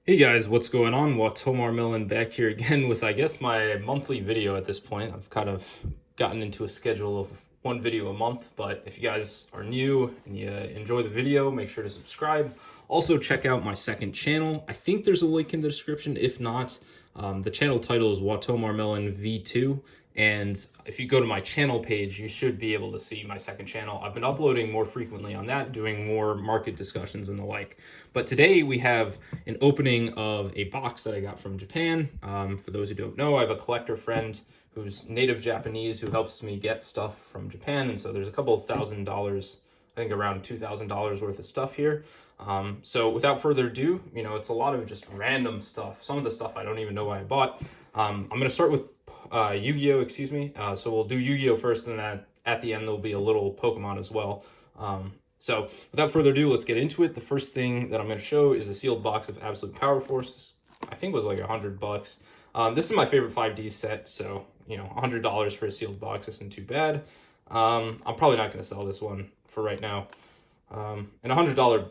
Hey guys, what's going on? Tomar Millen back here again with, I guess, my monthly video at this point. I've kind of gotten into a schedule of one video a month, but if you guys are new and you enjoy the video, make sure to subscribe. Also, check out my second channel. I think there's a link in the description. If not, the channel title is Tomar Millen V2. And if you go to my channel page, you should be able to see my second channel. I've been uploading more frequently on that, doing more market discussions and the like. But today we have an opening of a box that I got from Japan. For those who don't know, I have a collector friend who's native Japanese who helps me get stuff from Japan. And so there's a couple of $1,000, I think around $2,000 worth of stuff here. So without further ado, it's a lot of just random stuff. Some of the stuff I don't even know why I bought. I'm going to start with Yu-Gi-Oh, excuse me. So we'll do Yu-Gi-Oh first, and then at the end there'll be a little Pokemon as well. So without further ado, let's get into it. The first thing that I'm going to show is a sealed box of Absolute Power Force. I think it was like $100. This is my favorite 5D set, so $100 for a sealed box isn't too bad. I'm probably not going to sell this one for right now. And $100,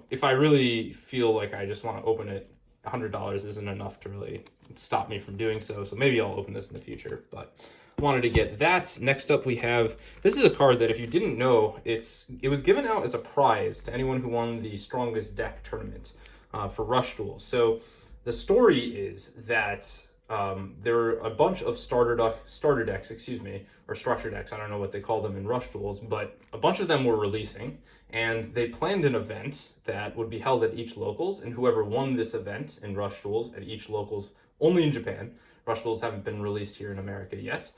if I really feel like I just want to open it, $100 isn't enough to really stop me from doing so. So maybe I'll open this in the future, but I wanted to get that. Next up, we have, this is a card that if you didn't know, it was given out as a prize to anyone who won the strongest deck tournament for Rush Duel. So the story is that there are a bunch of starter decks, or structure decks. I don't know what they call them in Rush Duels, but a bunch of them were releasing, and they planned an event that would be held at each locals, and whoever won this event in Rush Duels at each locals, only in Japan. Rush Duels haven't been released here in America yet.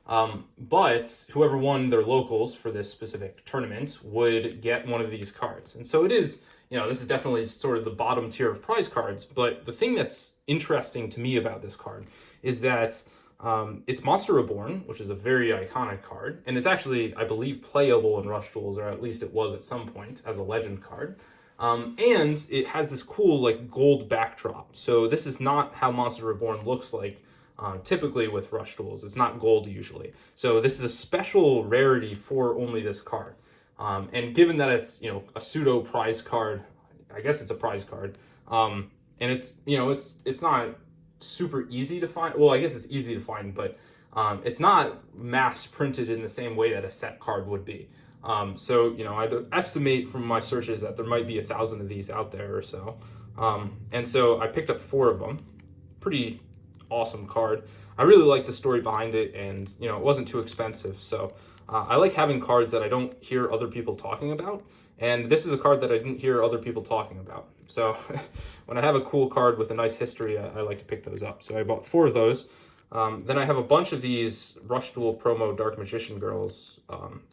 But whoever won their locals for this specific tournament would get one of these cards. And so it is, this is definitely sort of the bottom tier of prize cards. But the thing that's interesting to me about this card is that it's Monster Reborn, which is a very iconic card. And it's actually, I believe, playable in Rush Duels, or at least it was at some point as a legend card. And it has this cool gold backdrop. So this is not how Monster Reborn looks like typically with Rush Duels. It's not gold usually. So this is a special rarity for only this card. And given that it's, a pseudo prize card, I guess it's a prize card. And it's, it's not super easy to find. Well, I guess it's easy to find, but it's not mass printed in the same way that a set card would be. So, I'd estimate from my searches that there might be 1,000 of these out there or so. And so I picked up 4 of them. Pretty awesome card. I really like the story behind it, and it wasn't too expensive. So I like having cards that I don't hear other people talking about. And this is a card that I didn't hear other people talking about. So when I have a cool card with a nice history, I like to pick those up. So I bought 4 of those. Then I have a bunch of these Rush Duel promo Dark Magician Girls.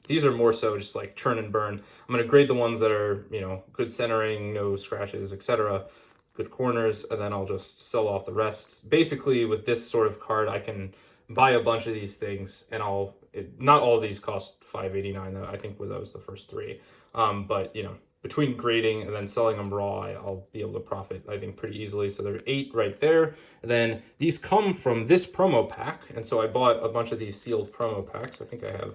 These are more so just like churn and burn. I'm going to grade the ones that are, good centering, no scratches, etc. Good corners, and then I'll just sell off the rest. Basically, with this sort of card, I can buy a bunch of these things, and not all of these cost $5.89. I think that was the first 3. But between grading and then selling them raw, I'll be able to profit, I think, pretty easily. So there are 8 right there. And then these come from this promo pack, and so I bought a bunch of these sealed promo packs. I think I have,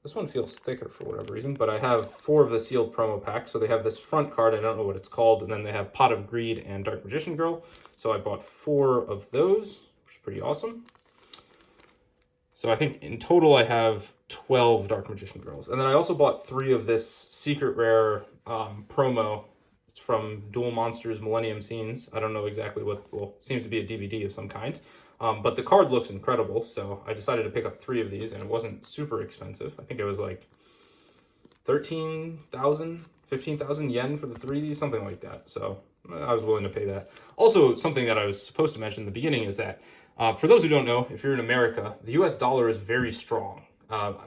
this one feels thicker for whatever reason, but I have 4 of the sealed promo packs. So they have this front card, I don't know what it's called, and then they have Pot of Greed and Dark Magician Girl. So I bought 4 of those, which is pretty awesome. So I think in total I have 12 Dark Magician Girls. And then I also bought 3 of this secret rare promo. It's from Duel Monsters Millennium Scenes. I don't know exactly what, well, seems to be a DVD of some kind. But the card looks incredible, so I decided to pick up 3 of these, and it wasn't super expensive. I think it was like 13,000, 15,000 yen for the 3 of these, something like that. So I was willing to pay that. Also, something that I was supposed to mention in the beginning is that for those who don't know, if you're in America, the US dollar is very strong.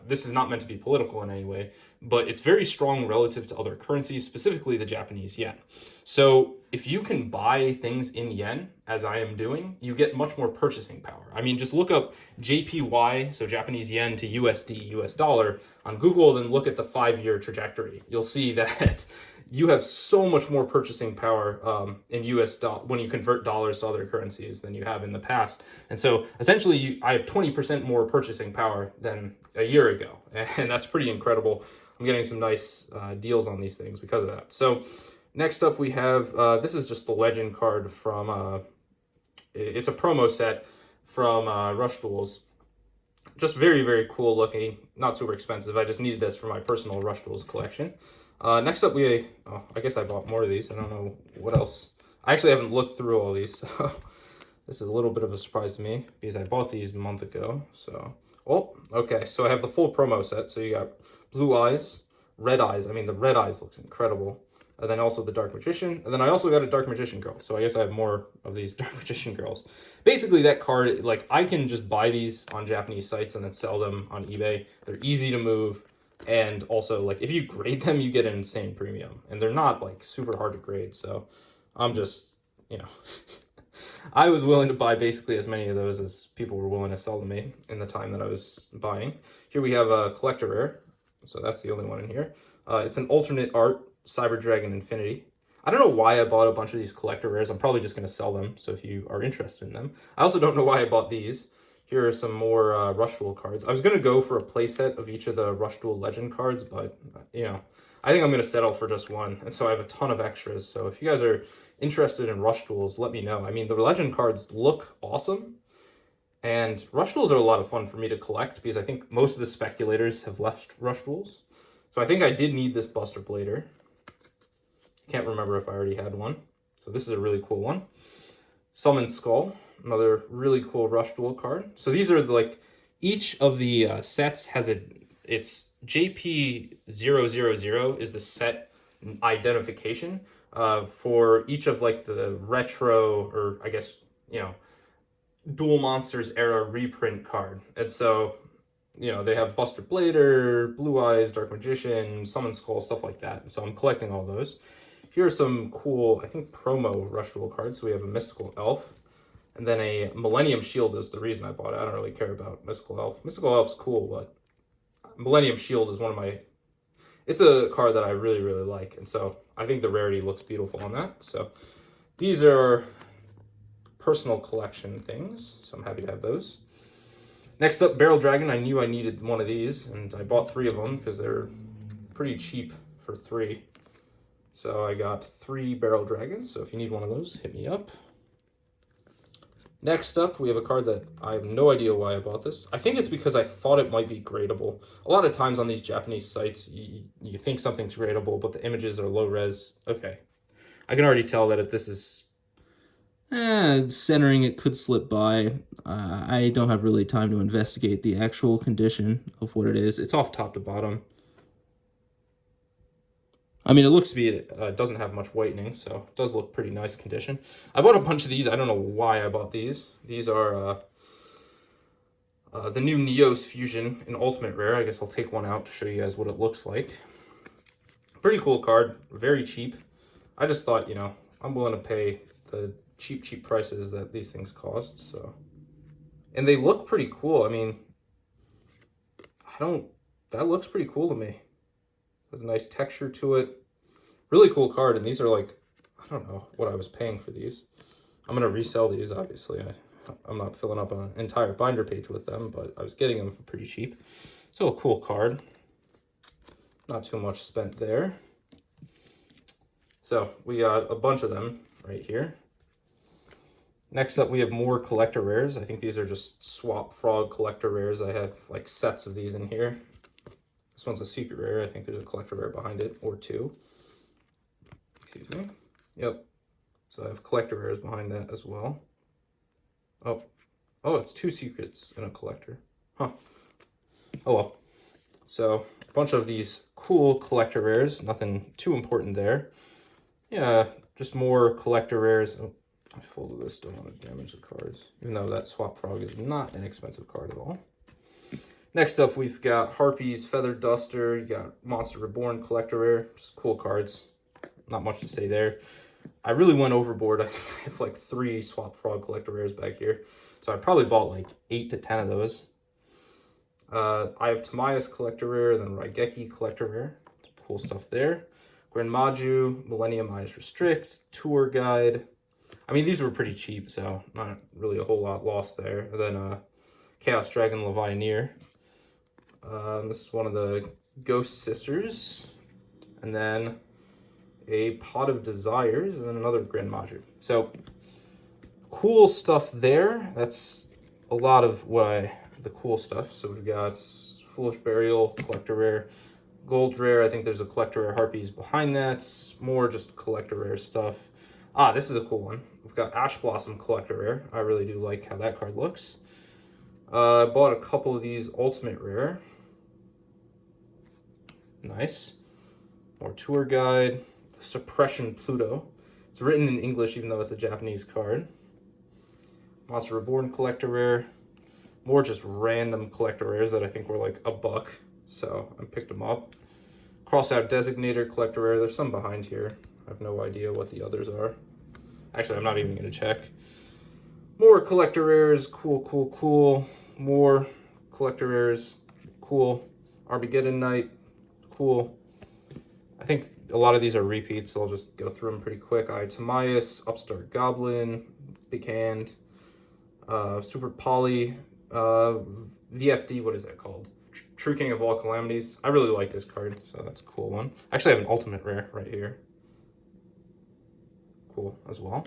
This is not meant to be political in any way, but it's very strong relative to other currencies, specifically the Japanese yen. So if you can buy things in yen, as I am doing, you get much more purchasing power. I mean, just look up JPY, so Japanese yen to USD, US dollar, on Google, then look at the 5-year trajectory. You'll see that you have so much more purchasing power in US dollar when you convert dollars to other currencies than you have in the past. And so essentially I have 20% more purchasing power than a year ago. And that's pretty incredible. I'm getting some nice deals on these things because of that. So Next up we have, this is just the legend card from, it's a promo set from Rush Duels. Just very, very cool looking, not super expensive. I just needed this for my personal Rush Duels collection. Next up I guess I bought more of these. I don't know what else. I actually haven't looked through all these, so this is a little bit of a surprise to me because I bought these a month ago. So, oh, okay. So I have the full promo set. So you got Blue Eyes, Red Eyes. I mean, the Red Eyes looks incredible. And then also the Dark Magician. And then I also got a Dark Magician girl. So I guess I have more of these Dark Magician girls. Basically, that card, like, I can just buy these on Japanese sites and then sell them on eBay. They're easy to move. And also, like, if you grade them, you get an insane premium. And they're not, like, super hard to grade. So I'm just, you know, I was willing to buy basically as many of those as people were willing to sell to me in the time that I was buying. Here we have a collector rare. So that's the only one in here. It's an alternate art Cyber Dragon Infinity. I don't know why I bought a bunch of these collector rares. I'm probably just going to sell them, so if you are interested in them. I also don't know why I bought these. Here are some more Rush Duel cards. I was going to go for a playset of each of the Rush Duel Legend cards, but, you know, I think I'm going to settle for just one. And so I have a ton of extras. So if you guys are interested in Rush Duels, let me know. I mean, the Legend cards look awesome. And Rush Duels are a lot of fun for me to collect because I think most of the speculators have left Rush Duels. So I think I did need this Buster Blader. Can't remember if I already had one. So this is a really cool one. Summon Skull, another really cool Rush Duel card. So these are like, each of the sets has it's JP000 is the set identification for each of like the retro, or I guess, you know, Duel Monsters era reprint card. And so, you know, they have Buster Blader, Blue Eyes, Dark Magician, Summon Skull, stuff like that. So I'm collecting all those. Here are some cool, I think, promo Rush Duel cards. So we have a Mystical Elf, and then a Millennium Shield is the reason I bought it. I don't really care about Mystical Elf. Mystical Elf's cool, but Millennium Shield is one of my... It's a card that I really, really like, and so I think the rarity looks beautiful on that. So these are personal collection things, so I'm happy to have those. Next up, Barrel Dragon. I knew I needed one of these, and I bought 3 of them because they're pretty cheap for 3. So I got 3 Barrel Dragons, so if you need one of those, hit me up. Next up, we have a card that I have no idea why I bought this. I think it's because I thought it might be gradable. A lot of times on these Japanese sites, you think something's gradable, but the images are low res. Okay. I can already tell that if this is... centering, it could slip by. I don't have really time to investigate the actual condition of what it is. It's off top to bottom. I mean, it looks to be, it doesn't have much whitening, so it does look pretty nice condition. I bought a bunch of these. I don't know why I bought these. These are the new Neos Fusion in Ultimate Rare. I guess I'll take one out to show you guys what it looks like. Pretty cool card. Very cheap. I just thought, you know, I'm willing to pay the cheap prices that these things cost, so. And they look pretty cool. I mean, that looks pretty cool to me. Has a nice texture to it. Really cool card, and these are like, I don't know what I was paying for these. I'm gonna resell these, obviously. I'm not filling up an entire binder page with them, but I was getting them for pretty cheap. So a cool card. Not too much spent there. So we got a bunch of them right here. Next up, we have more collector rares. I think these are just Swap Frog collector rares. I have like sets of these in here. This one's a secret rare. I think there's a collector rare behind it, or 2. Excuse me. Yep. So I have collector rares behind that as well. Oh, it's 2 secrets in a collector. Huh. Oh well. So a bunch of these cool collector rares. Nothing too important there. Yeah, just more collector rares. Oh, I folded this. Don't want to damage the cards. Even though that Swap Frog is not an expensive card at all. Next up, we've got Harpy's Feather Duster. You got Monster Reborn Collector Rare. Just cool cards. Not much to say there. I really went overboard. I have like 3 Swap Frog Collector Rares back here. So I probably bought like 8 to 10 of those. I have Tamaya's Collector Rare, then Raigeki Collector Rare. Cool stuff there. Grenmaju, Millennium Eyes Restrict, Tour Guide. I mean, these were pretty cheap, so not really a whole lot lost there. And then Chaos Dragon Levianeer. This is one of the Ghost Sisters. And then a Pot of Desires, and then another Grand Maju. So cool stuff there. That's a lot of the cool stuff. So we've got Foolish Burial, collector rare, gold rare. I think there's a collector rare Harpies behind that. More just collector rare stuff. This is a cool one. We've got Ash Blossom collector rare. I really do like how that card looks. I bought a couple of these ultimate rare. Nice. More tour guide. Suppression Pluto. It's written in English even though it's a Japanese card. Monster Reborn collector rare. More just random collector rares that I think were like $1, so I picked them up. Crossout Designator collector rare. There's some behind here. I have no idea what the others are. Actually, I'm not even going to check. More collector rares. Cool, cool, cool. More collector rares. Cool. Armageddon Knight. Cool. I think a lot of these are repeats, so I'll just go through them pretty quick. Timaeus, Upstart Goblin, Big Hand, Super Poly, VFD, what is that called? True King of All Calamities. I really like this card, so that's a cool one. Actually, I have an ultimate rare right here. Cool as well.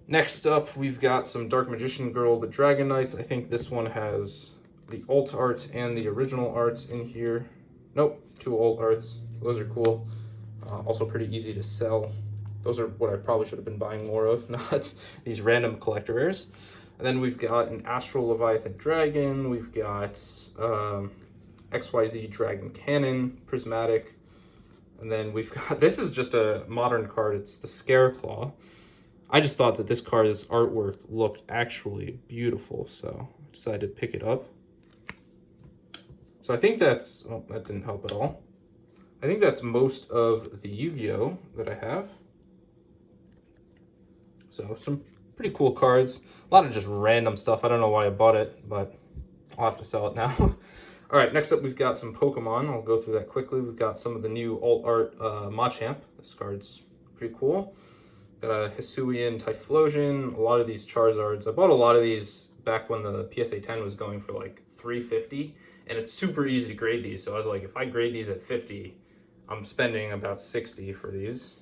Next up, we've got some Dark Magician Girl, the Dragon Knights. I think this one has the alt art and the original art in here. Nope, 2 alt arts. Those are cool. Also pretty easy to sell. Those are what I probably should have been buying more of, not these random collector rares. And then we've got an Astral Leviathan Dragon. We've got XYZ Dragon Cannon, Prismatic. And then we've got, this is just a modern card. It's the Scareclaw. I just thought that this card's artwork looked actually beautiful, so I decided to pick it up. So I think that's, oh, that didn't help at all. I think that's most of the Yu-Gi-Oh that I have. So some pretty cool cards. A lot of just random stuff. I don't know why I bought it, but I'll have to sell it now. All right, next up we've got some Pokemon. I'll go through that quickly. We've got some of the new alt art Machamp. This card's pretty cool. Got a Hisuian Typhlosion, a lot of these Charizards. I bought a lot of these back when the PSA 10 was going for like $350, and it's super easy to grade these. So I was like, if I grade these at 50, I'm spending about 60 for these.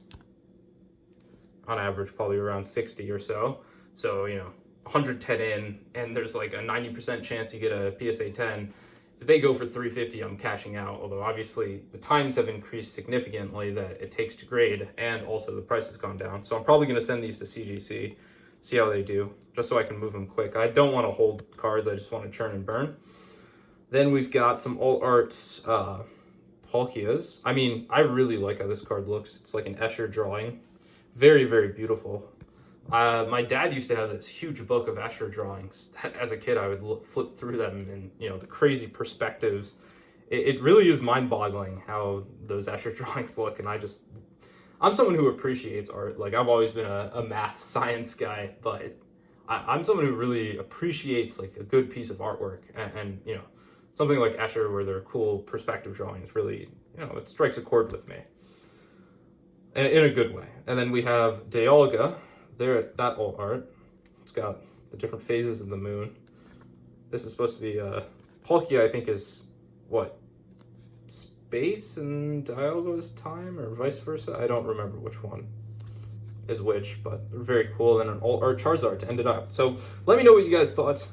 On average, probably around 60 or so. So, you know, 110 in, and there's like a 90% chance you get a PSA 10. If they go for 350, I'm cashing out. Although obviously the times have increased significantly that it takes to grade, and also the price has gone down. So I'm probably going to send these to CGC, see how they do, just so I can move them quick. I don't want to hold cards, I just want to churn and burn. Then we've got some alt arts Palkias. I mean, I really like how this card looks. It's like an Escher drawing. Very, very beautiful. My dad used to have this huge book of Escher drawings. As a kid, I would flip through them, and you know, the crazy perspectives. It really is mind-boggling how those Escher drawings look, and I'm someone who appreciates art. Like, I've always been a math science guy, but I'm someone who really appreciates like a good piece of artwork, and you know, something like Escher where they're cool perspective drawings really, you know, it strikes a chord with me. In a good way. And then we have Dialga, that alt art. It's got the different phases of the moon. This is supposed to be Palkia, I think, is what? Space and Dialga is time, or vice versa? I don't remember which one is which, but they're very cool. And an alt art Charizard to end it up. So let me know what you guys thought.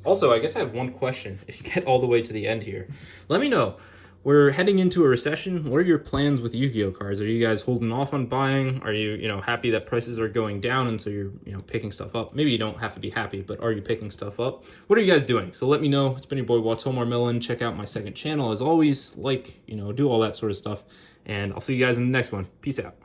Also, I guess I have one question. If you get all the way to the end here, let me know. We're heading into a recession. What are your plans with Yu-Gi-Oh cards? Are you guys holding off on buying? Are you, happy that prices are going down and so you're, picking stuff up? Maybe you don't have to be happy, but are you picking stuff up? What are you guys doing? So let me know. It's been your boy, Watomar. Check out my second channel. As always, do all that sort of stuff. And I'll see you guys in the next one. Peace out.